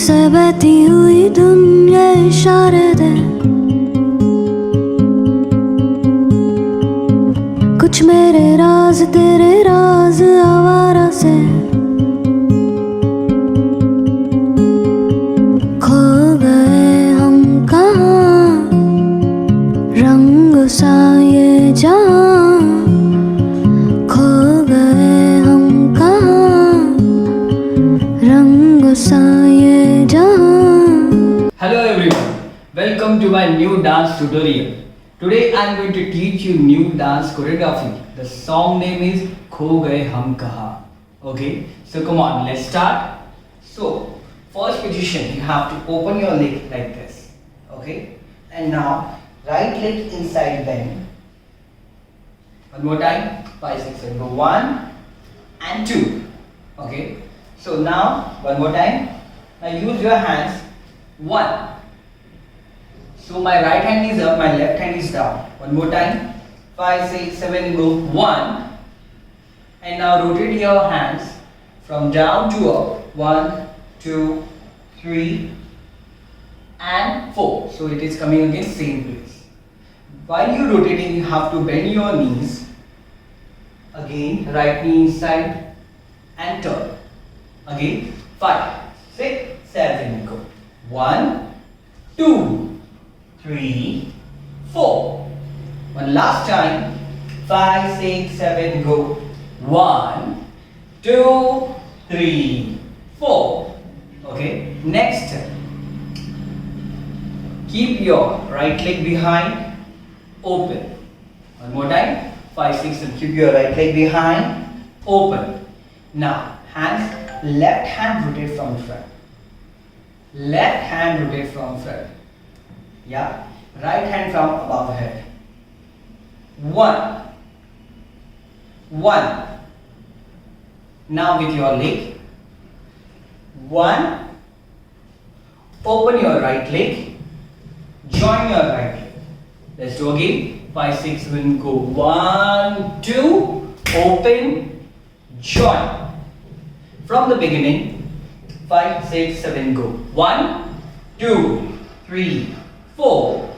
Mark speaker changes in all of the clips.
Speaker 1: से बहती हुई दुनिया इशारे दे, कुछ मेरे राज तेरे राज आवारा से। खो गए हम कहाँ, रंग सा ये जहाँ। खो गए हम कहाँ, रंग सा ये जहाँ।
Speaker 2: Hello everyone, welcome to my new dance tutorial. Today I am going to teach you new dance choreography. The song name is Kho Gaye Hum Kahan. Okay, so come on, let's start. So, first position, you have to open your leg like this. Okay, and now right leg inside bend. One more time, 5, 6, 7, go 1 and 2. Okay, so now one more time. Now use your hands. 1. So my right hand is up, my left hand is down. One more time. 5, 6, 7, go 1. And now rotate your hands from down to up. 1, 2, 3 and 4. So it is coming again same place. While you rotating, you have to bend your knees. Again, right knee inside and turn. Again, 5, 6, 7, go. 1, 2, 3, 4. One last time. 5, 6, 7, go. 1, 2, 3, 4. Okay. Next. Keep your right leg behind, open. One more time. 5, 6, and keep your right leg behind, open. Now, hands, left hand rotate from front. Left hand rotate from front. Yeah. Right hand from above head. 1. 1. Now with your leg. 1. Open your right leg. Join your right leg. Let's do again. 5, 6, 7, go. 1, 2. Open. Join. From the beginning. 5, 6, 7, go. 1, 2, 3, 4,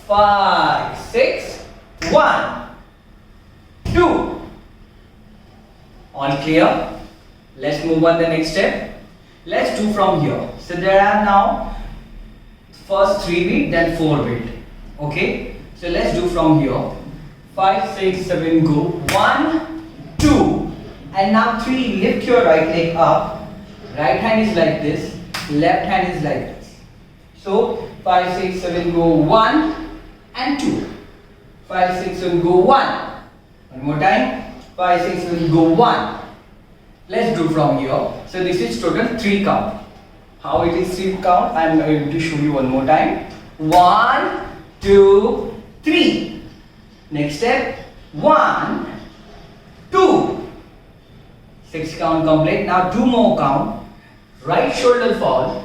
Speaker 2: 5, 6, 1, 2. All clear? Let's move on the next step. Let's do from here. So there are now first 3 beat, then 4 beat. Okay? So let's do from here. 5, 6, 7, go. 1, 2. And now 3, lift your right leg up. Right hand is like this, left hand is like this. So 5, 6, 7, go 1 and 2. 5, 6, 7, go 1. One more time. 5, 6, 7, go 1. Let's do from here. So this is total 3 count. How it is 3 count? I am going to show you one more time. 1, 2, 3. Next step. 1, 2. 6 count complete. Now 2 more count. Right shoulder fall,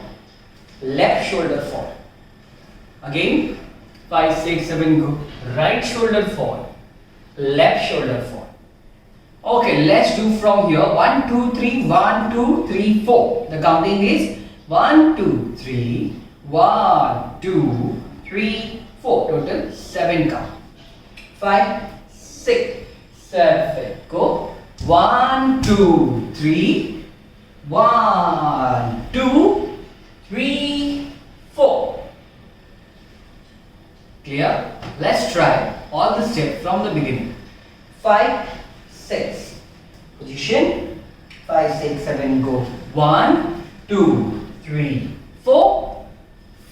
Speaker 2: left shoulder fall. Again, 5, 6, 7, go. Right shoulder fall, left shoulder fall. Okay, let's do from here. 1, 2, 3, 1, 2, 3, 4. The counting is 1, 2, 3, 1, 2, 3, 4. Total 7 count. 5, 6, 7, go. 1, 2, 3. 1, 2, 3, 4. Clear? Let's try all the steps from the beginning. 5, 6. Position. 5, 6, 7, go. 1, 2, 3, 4.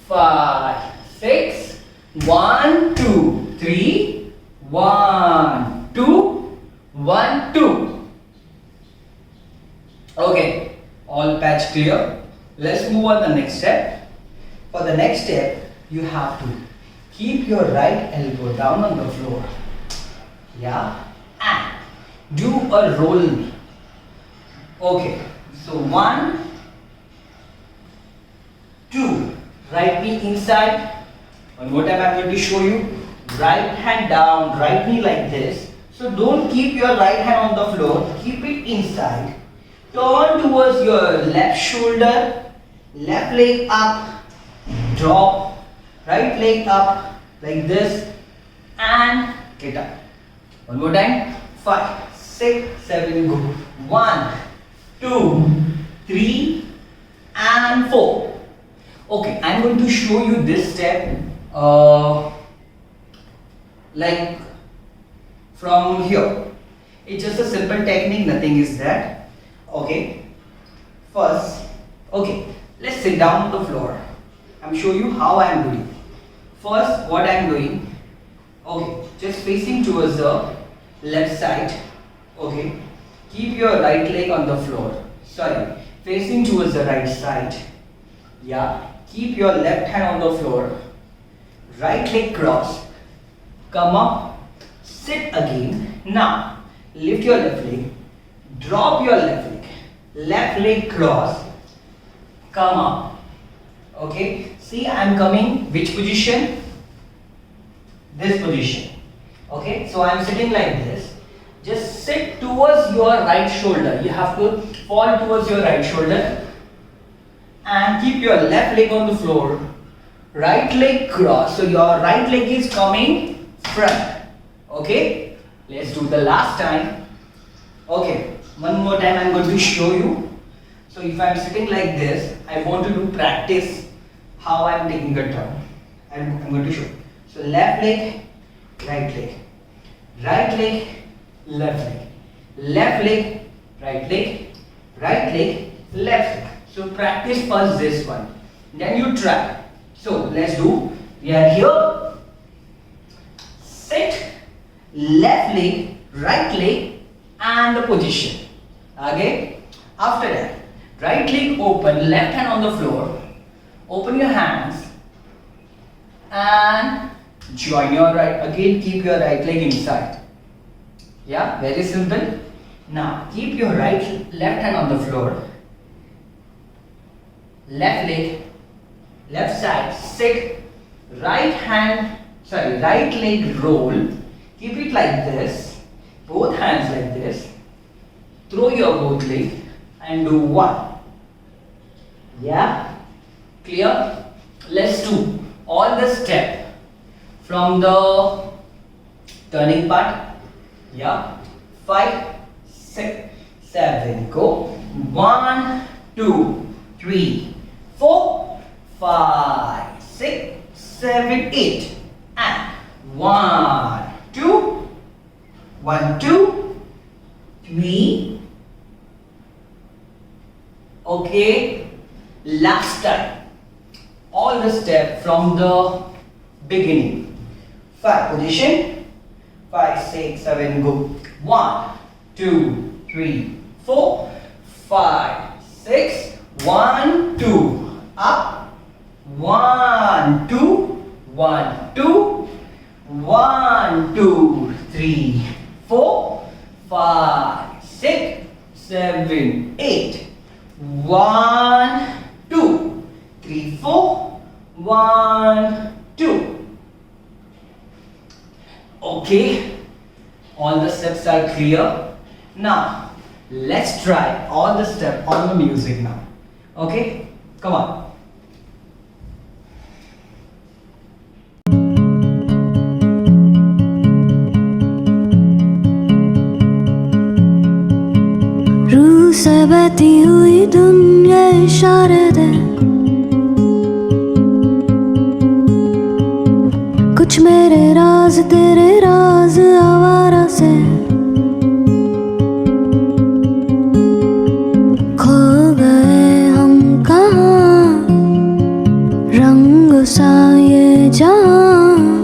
Speaker 2: 5, 6. 1, 2, 3. 1, 2. 1, 2. Okay. All patch clear. Let's move on the next step. For the next step, you have to keep your right elbow down on the floor. Yeah. And do a roll. Okay. So 1, 2. Right knee inside. One more time I am going to show you. Right hand down, right knee like this. So don't keep your right hand on the floor. Keep it inside. Turn towards your left shoulder left leg up, drop, right leg up like this and get up. One more time. 5, 6, 7, go. 1, 2, 3 and 4. Okay, I'm going to show you this step like from here. It's just a simple technique, nothing is that. Okay, first, okay, let's sit down on the floor. I'm showing you how I am doing. First, what I am doing, okay, just facing towards the left side. Okay, keep your right leg on the floor. Sorry, facing towards the right side. Yeah, keep your left hand on the floor. Right leg cross. Come up, sit again. Now, lift your left leg. Drop your left leg. Left leg cross. Come up. Okay, see, I am coming which position? This position. Okay, so I am sitting like this. Just sit towards your right shoulder. You have to fall towards your right shoulder and keep your left leg on the floor. Right leg cross. So your right leg is coming front. Okay, let's do the last time. Okay, one more time I'm going to show you. So if I'm sitting like this, I want to do practice how I'm taking a turn. I'm going to show. So left leg, right leg, right leg, left leg, left leg, right leg, right leg, left leg. So practice first this one, then you try. So let's do. We are here. Sit, left leg, right leg, and the position. Okay. After that, right leg open, left hand on the floor. Open your hands and join your right. Again, keep your right leg inside. Yeah, very simple. Now, keep your left hand on the floor. Left leg, left side, sit. Right leg roll. Keep it like this. Both hands like this. Throw your both leg and do 1. Yeah, clear? Let's do all the step from the turning part. Yeah, 5, 6, 7, go. 1, 2, 3, 4, 5, 6, 7, 8, and 1, 2, 1, 2, 3. Okay, last time. All the step from the beginning. 5, position. 5, 6, 7, go. 1, 2, 3, 4, 5, 6, 1, 2, up. 1, 2, 1, 2, 1, 2, 3, 4, 5, 6, 7, 8. 1, 2, 3, 4, 1, 2. Okay, all the steps are clear. Now, let's try all the steps on the music now. Okay, come on.
Speaker 1: रूह से बहती हुई दुनिया इशारे दे कुछ मेरे राज तेरे राज आवारा से खो गए हम कहाँ रंग सा ये जहाँ